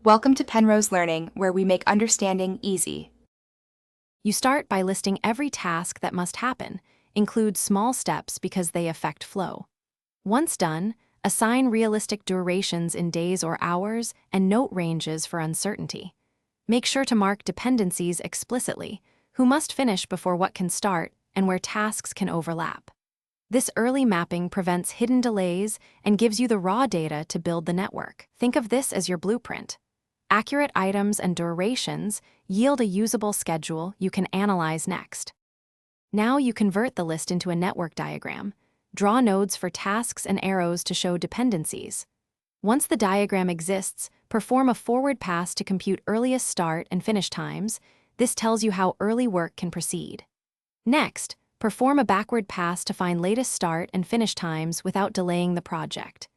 Welcome to Penrose Learning, where we make understanding easy. You start by listing every task that must happen, include small steps because they affect flow. Once done, assign realistic durations in days or hours and note ranges for uncertainty. Make sure to mark dependencies explicitly, who must finish before what can start and where tasks can overlap. This early mapping prevents hidden delays and gives you the raw data to build the network. Think of this as your blueprint. Accurate items and durations yield a usable schedule you can analyze next. Now you convert the list into a network diagram. Draw nodes for tasks and arrows to show dependencies. Once the diagram exists, perform a forward pass to compute earliest start and finish times. This tells you how early work can proceed. Next, perform a backward pass to find latest start and finish times without delaying the project.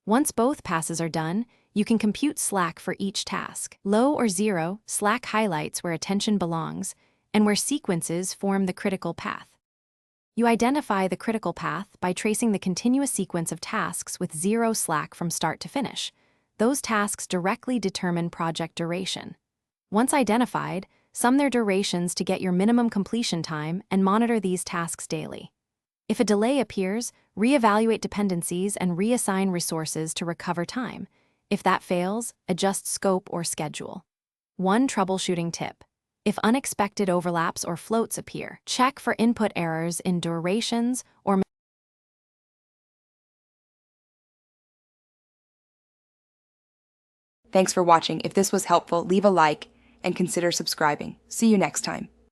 Once both passes are done, you can compute slack for each task. Low or zero, slack highlights where attention belongs and where sequences form the critical path. You identify the critical path by tracing the continuous sequence of tasks with zero slack from start to finish. Those tasks directly determine project duration. Once identified, sum their durations to get your minimum completion time and monitor these tasks daily. If a delay appears, reevaluate dependencies and reassign resources to recover time. If that fails, adjust scope or schedule. One troubleshooting tip: if unexpected overlaps or floats appear, check for input errors in durations or Thanks for watching. If this was helpful, leave a like and consider subscribing. See you next time.